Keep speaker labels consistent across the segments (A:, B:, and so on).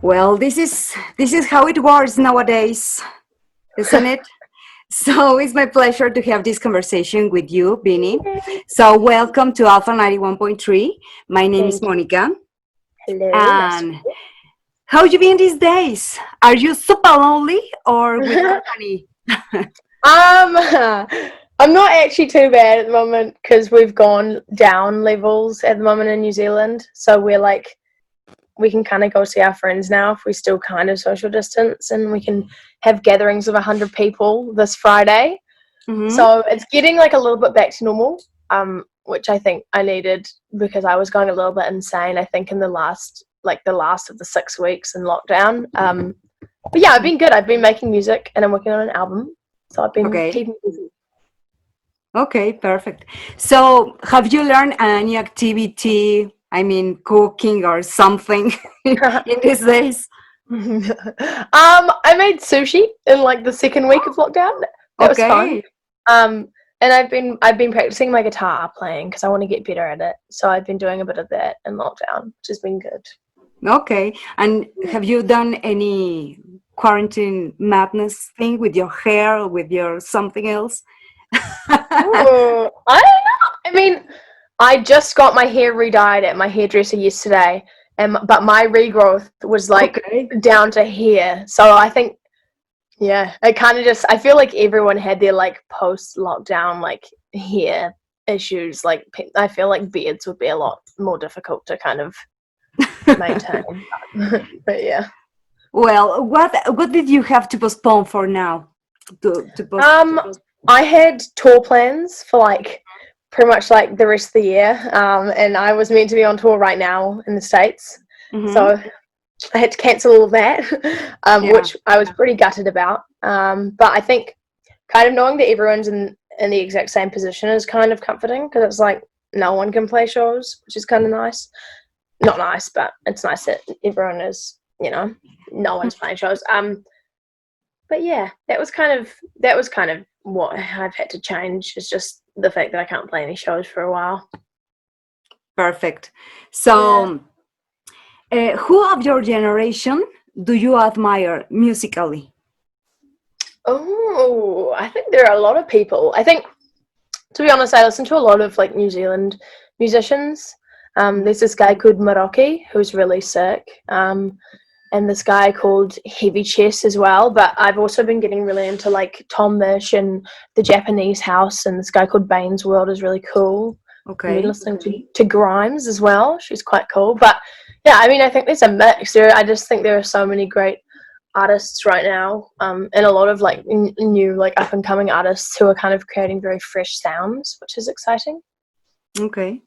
A: Well, this is how it works nowadays, isn't it? So it's my pleasure to have this conversation with you, Benee.
B: Yay.
A: So welcome to Alpha 91.3. My name is
B: Thank you.
A: Mónica.
B: Hello, nice to
A: And
B: meet
A: how you been these days? Are you super lonely or with
B: you.
A: company?
B: I'm not actually too bad at the moment because we've gone down levels at the moment in New Zealand. So we can kind of go see our friends now if we still kind of social distance, and we can have gatherings of 100 people this Friday.
A: Mm-hmm.
B: So it's getting like a little bit back to normal, which I think I needed because I was going a little bit insane, I think, in the last of the 6 weeks in lockdown. But yeah, I've been good. I've been making music and I'm working on an album. So I've been
A: Okay.
B: keeping busy.
A: Okay, perfect. So have you learned any activity? I mean, cooking or something in these days?
B: I made sushi in like the second week of lockdown. That was fun.
A: Okay.
B: And I've been practicing my guitar playing because I want to get better at it. So I've been doing a bit of that in lockdown, which has been good.
A: Okay. And have you done any quarantine madness thing with your hair or with your something else?
B: Oh, I don't know. I mean, I just got my hair re-dyed at my hairdresser yesterday, but my regrowth was like
A: Okay.
B: down to here. So I think, yeah, it kind of just. I feel like everyone had their like post-lockdown like hair issues. Like I feel like beards would be a lot more difficult to kind of maintain. But yeah.
A: Well, what did you have to postpone for now? To post.
B: Um, I had tour plans for like pretty much like the rest of the year, and I was meant to be on tour right now in the States,
A: Mm-hmm.
B: so I had to cancel all of that,
A: Yeah.
B: which I was pretty gutted about. But I think kind of knowing that everyone's in the exact same position is kind of comforting because it's like no one can play shows, which is kind of nice. Not nice, but it's nice that everyone is, no one's playing shows. But yeah, that was kind of what I've had to change. Is just the fact that I can't play any shows for a while.
A: Perfect.
B: Yeah.
A: So, who of your generation do you admire musically?
B: Oh, I think there are a lot of people. I think, to be honest, I listen to a lot of like New Zealand musicians. There's this guy called Maroki who's really sick. And this guy called Heavy Chess as well. But I've also been getting really into like Tom Misch and the Japanese house, and this guy called Bane's World is really cool. I've been
A: Okay.
B: listening to Grimes as well. She's quite cool. But yeah, I mean, I think there's a mix. I just think there are so many great artists right now, and a lot of like new, like up and coming artists who are kind of creating very fresh sounds, which is exciting.
A: Okay.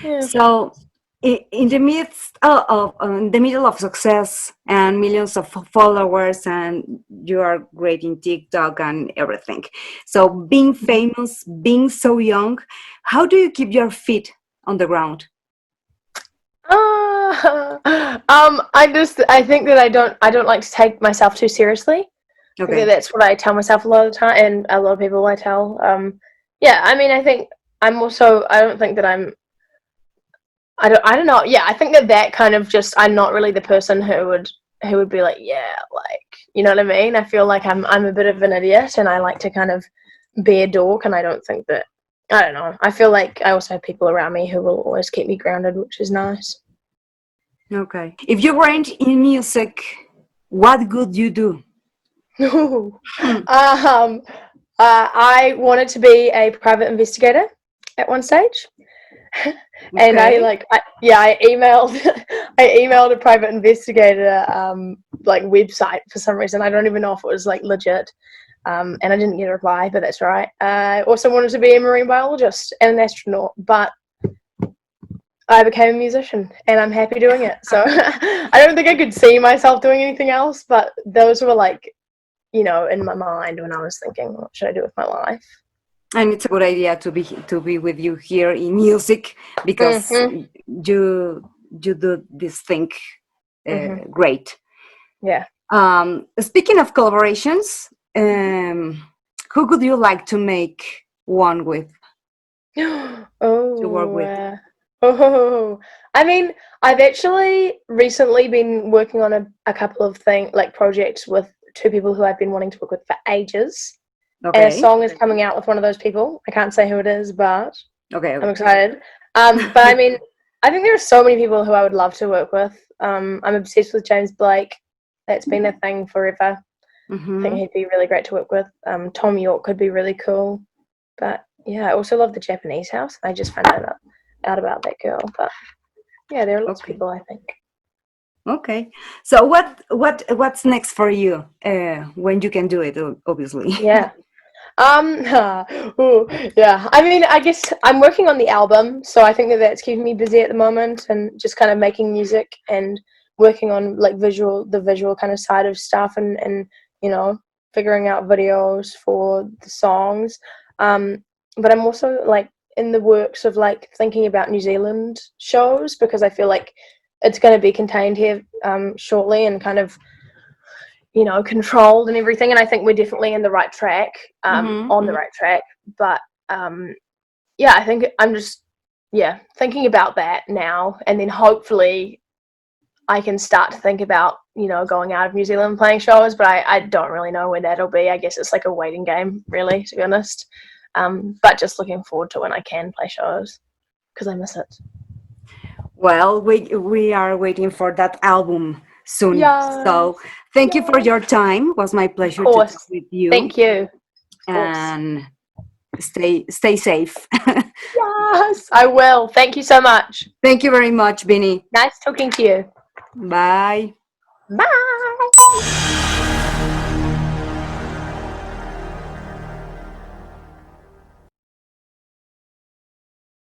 B: Yeah.
A: So, in the midst in the middle of success and millions of followers, and you are great in TikTok and everything. So, being famous, being so young, how do you keep your feet on the ground?
B: I think that I don't like to take myself too seriously. I think
A: Okay.
B: that's what I tell myself a lot of the time, and a lot of people I tell. Yeah, I mean, I think I'm also. I don't think that I'm. I don't know. Yeah, I think that kind of just. I'm not really the person who would be like, yeah, like, you know what I mean. I feel like I'm a bit of an idiot, and I like to kind of be a dork, and I don't think that. I don't know. I feel like I also have people around me who will always keep me grounded, which is nice.
A: Okay. If you weren't in music, what would you do?
B: um,
A: Hmm.
B: I wanted to be a private investigator at one stage, and
A: Okay.
B: I emailed I emailed a private investigator like website for some reason. I don't even know if it was like legit, and I didn't get a reply, but that's all right. I also wanted to be a marine biologist and an astronaut, but I became a musician, and I'm happy doing it. So I don't think I could see myself doing anything else, but those were like, in my mind when I was thinking, what should I do with my life?
A: And it's a good idea to be with you here in music because
B: Mm-hmm.
A: you do this thing
B: Mm-hmm.
A: great.
B: Yeah.
A: Speaking of collaborations, who could you like to make one with, to work
B: Oh,
A: with?
B: Oh, I mean, I've actually recently been working on a couple of like projects with two people who I've been wanting to work with for ages. And a
A: Okay.
B: song is coming out with one of those people. I can't say who it is, but
A: Okay.
B: I'm
A: Okay.
B: excited. But I mean, I think there are so many people who I would love to work with. I'm obsessed with James Blake. That's been a thing forever. I think
A: Mm-hmm.
B: he'd be really great to work with. Tom York could be really cool. But yeah, I also love the Japanese house. I just found out about that girl. But yeah, there are lots of
A: Okay.
B: people, I think.
A: Okay. So what's next for you when you can do it? Obviously.
B: Yeah. Ooh, yeah. I mean, I guess I'm working on the album, so I think that's keeping me busy at the moment, and just kind of making music and working on like the visual kind of side of stuff, and you know, figuring out videos for the songs. But I'm also like in the works of like thinking about New Zealand shows because I feel like it's going to be contained here shortly and kind of controlled and everything. And I think we're definitely in the right track,
A: Mm-hmm.
B: on the right track. But yeah, I think I'm just thinking about that now, and then hopefully I can start to think about going out of New Zealand and playing shows. But I don't really know when that'll be. I guess it's like a waiting game, really, to be honest. But just looking forward to when I can play shows because I miss it.
A: Well, we are waiting for that album soon. So
B: Yes,
A: thank you for
B: yes,
A: your time. It was my
B: of
A: pleasure to talk
B: course.
A: with you,
B: Thank you. Of course.
A: and stay safe.
B: Yes, I will. Thank you so much.
A: Thank you very much, Benee.
B: Nice talking to you.
A: Bye.
B: Bye.